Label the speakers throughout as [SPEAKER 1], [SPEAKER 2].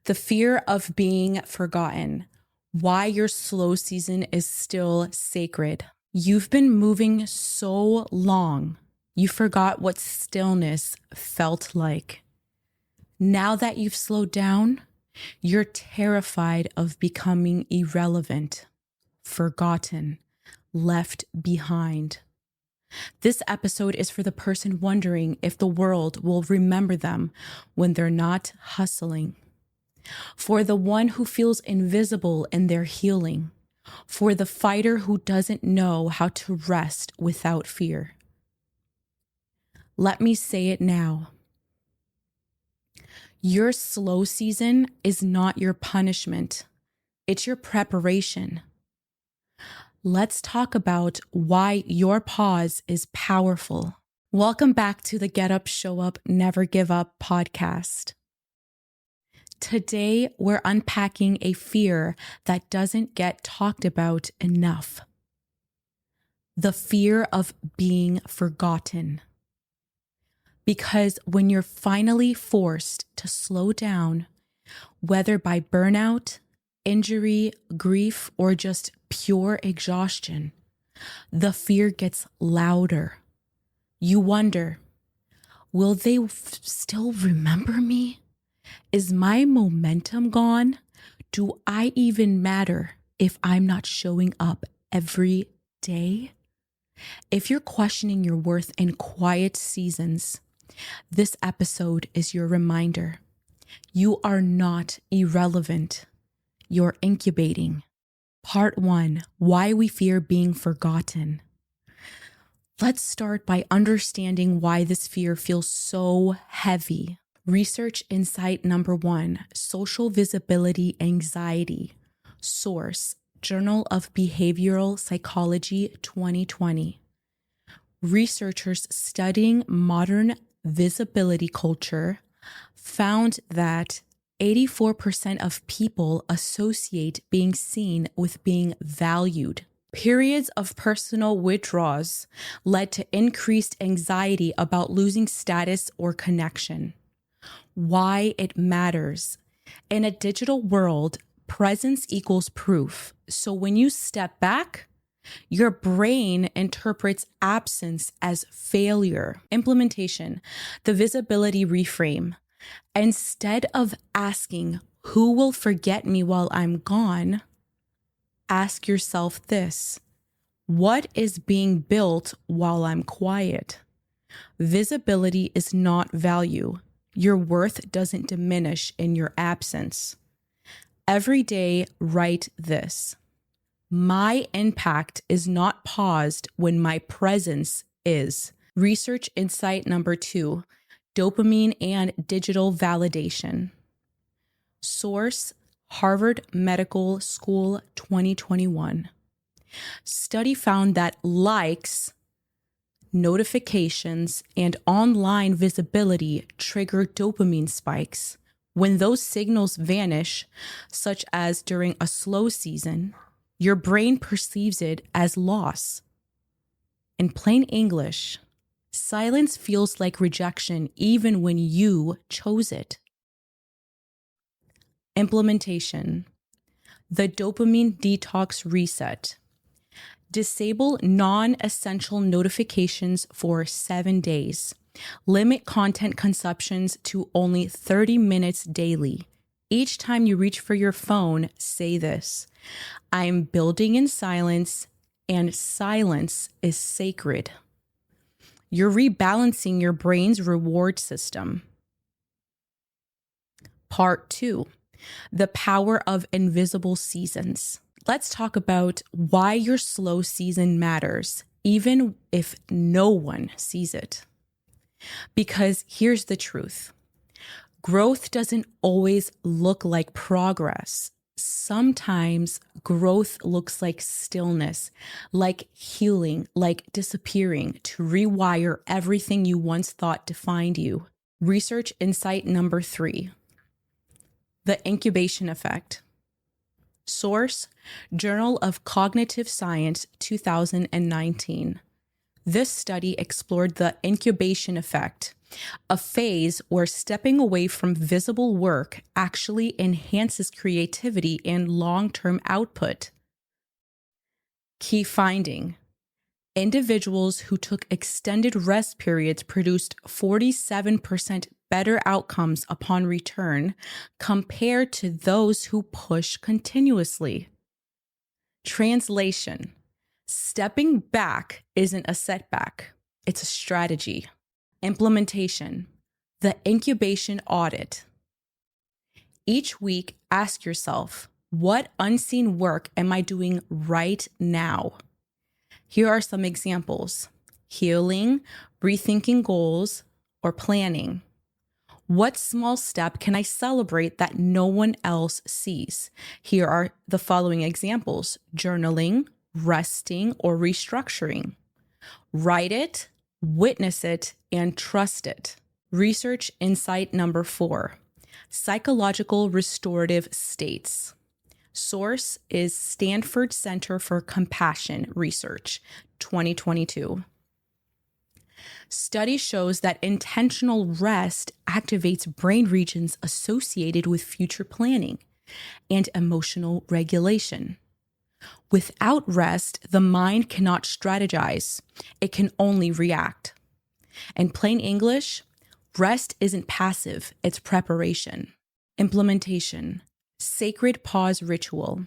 [SPEAKER 1] The fear of being forgotten. Why your slow season is still sacred. You've been moving so long, you forgot what stillness felt like. Now that you've slowed down, you're terrified of becoming irrelevant, forgotten, left behind. This episode is for the person wondering if the world will remember them when they're not hustling. For the one who feels invisible in their healing. For the fighter who doesn't know how to rest without fear. Let me say it now. Your slow season is not your punishment. It's your preparation. Let's talk about why your pause is powerful. Welcome back to the Get Up, Show Up, Never Give Up podcast. Today, we're unpacking a fear that doesn't get talked about enough. The fear of being forgotten. Because when you're finally forced to slow down, whether by burnout, injury, grief, or just pure exhaustion, the fear gets louder. You wonder, will they still remember me? Is my momentum gone? Do I even matter if I'm not showing up every day? If you're questioning your worth in quiet seasons, this episode is your reminder. You are not irrelevant. You're incubating. Part 1, why we fear being forgotten. Let's start by understanding why this fear feels so heavy. Research insight number 1, social visibility anxiety. Source, Journal of Behavioral Psychology 2020. Researchers studying modern visibility culture found that 84% of people associate being seen with being valued. Periods of personal withdrawals led to increased anxiety about losing status or connection. Why it matters. In a digital world, presence equals proof. So when you step back, your brain interprets absence as failure. Implementation, the visibility reframe. Instead of asking, who will forget me while I'm gone? Ask yourself this: what is being built while I'm quiet? Visibility is not value. Your worth doesn't diminish in your absence. Every day, write this: my impact is not paused when my presence is. Research insight number 2, dopamine and digital validation. Source, Harvard Medical School 2021. Study found that likes, notifications, and online visibility trigger dopamine spikes. When those signals vanish, such as during a slow season, your brain perceives it as loss. In plain English, silence feels like rejection even when you chose it. Implementation. The dopamine detox reset. Disable non-essential notifications for 7 days. Limit content consumptions to only 30 minutes daily. Each time you reach for your phone, say this: I'm building in silence, and silence is sacred. You're rebalancing your brain's reward system. Part 2, the power of invisible seasons. Let's talk about why your slow season matters, even if no one sees it. Because here's the truth. Growth doesn't always look like progress. Sometimes growth looks like stillness, like healing, like disappearing to rewire everything you once thought defined you. Research insight number 3, the incubation effect. Source, Journal of Cognitive Science 2019. This study explored the incubation effect, a phase where stepping away from visible work actually enhances creativity and long-term output. Key finding: individuals who took extended rest periods produced 47% better outcomes upon return compared to those who push continuously. Translation: stepping back isn't a setback, it's a strategy. Implementation: the incubation audit. Each week, ask yourself, what unseen work am I doing right now? Here are some examples: healing, rethinking goals, or planning. What small step can I celebrate that no one else sees? Here are the following examples: journaling, resting, or restructuring. Write it, witness it, and trust it. Research insight number 4: psychological restorative states. Source is Stanford Center for Compassion Research, 2022. Study shows that intentional rest activates brain regions associated with future planning and emotional regulation. Without rest, the mind cannot strategize. It can only react. In plain English, rest isn't passive, it's preparation. Implementation: sacred pause ritual.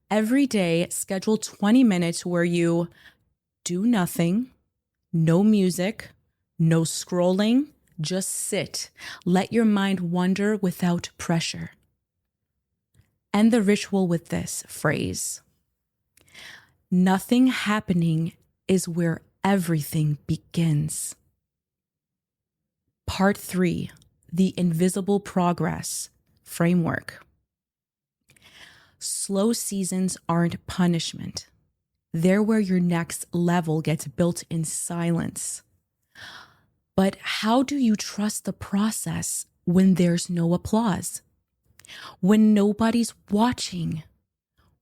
[SPEAKER 1] Every day, schedule 20 minutes where you do nothing, no music, no scrolling, just sit. Let your mind wander without pressure. End the ritual with this phrase: nothing happening is where everything begins. Part 3: the invisible progress framework. Slow seasons aren't punishment. They're where your next level gets built in silence. But how do you trust the process when there's no applause? When nobody's watching?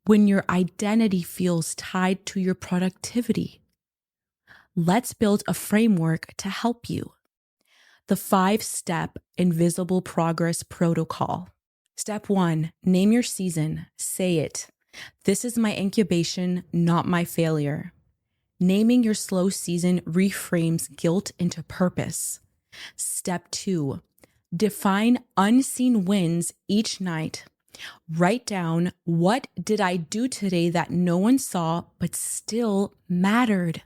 [SPEAKER 1] When your identity feels tied to your productivity? Let's build a framework to help you. The 5-step invisible progress protocol. Step 1, name your season. Say it: this is my incubation, not my failure. Naming your slow season reframes guilt into purpose. Step 2, define unseen wins each night. Write down, what did I do today that no one saw but still mattered?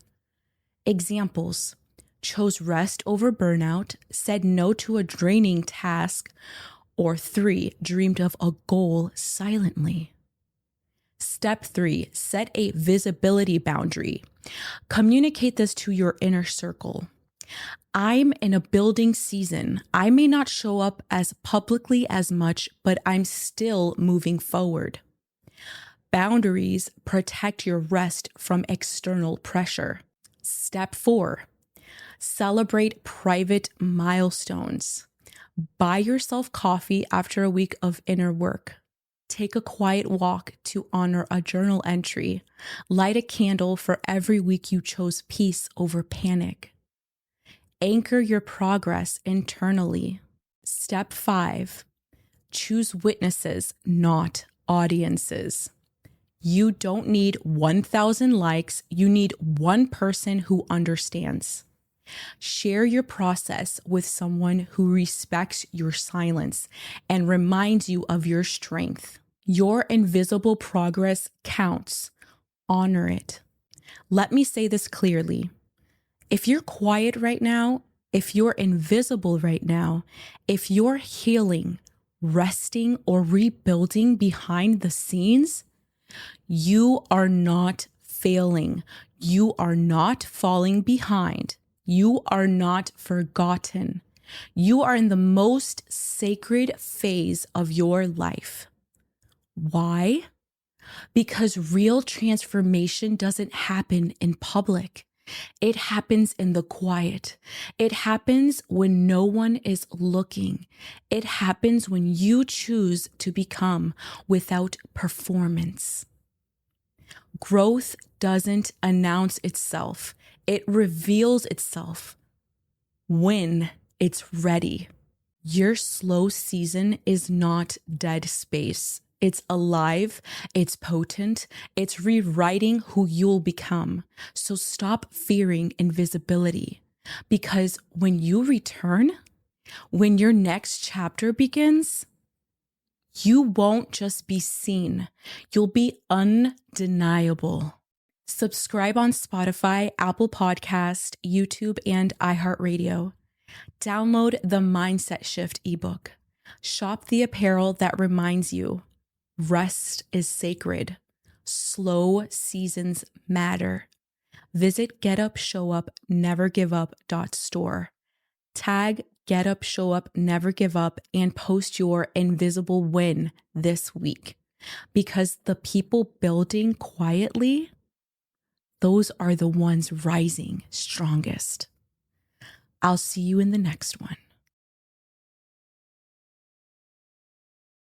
[SPEAKER 1] Examples: chose rest over burnout, said no to a draining task, or 3, dreamed of a goal silently. Step 3, set a visibility boundary. Communicate this to your inner circle. I'm in a building season. I may not show up as publicly as much, but I'm still moving forward. Boundaries protect your rest from external pressure. Step 4, celebrate private milestones. Buy yourself coffee after a week of inner work. Take a quiet walk to honor a journal entry. Light a candle for every week you chose peace over panic. Anchor your progress internally. Step 5, choose witnesses, not audiences. You don't need 1,000 likes. You need one person who understands. Share your process with someone who respects your silence and reminds you of your strength. Your invisible progress counts. Honor it. Let me say this clearly. If you're quiet right now, if you're invisible right now, if you're healing, resting, or rebuilding behind the scenes, you are not failing. You are not falling behind. You are not forgotten. You are in the most sacred phase of your life. Why? Because real transformation doesn't happen in public. It happens in the quiet. It happens when no one is looking. It happens when you choose to become without performance. Growth doesn't announce itself. It reveals itself when It's ready. Your slow season is not dead space. It's alive, it's potent, it's rewriting who you'll become. So stop fearing invisibility, because when you return, when your next chapter begins, you won't just be seen, you'll be undeniable. Subscribe on Spotify, Apple Podcast, YouTube, and iHeartRadio. Download the Mindset Shift ebook. Shop the apparel that reminds you rest is sacred. Slow seasons matter. Visit getupshowupnevergiveup.store. Tag Get Up, Show Up, Never Give Up, and post your invisible win this week. Because the people building quietly, those are the ones rising strongest. I'll see you in the next one.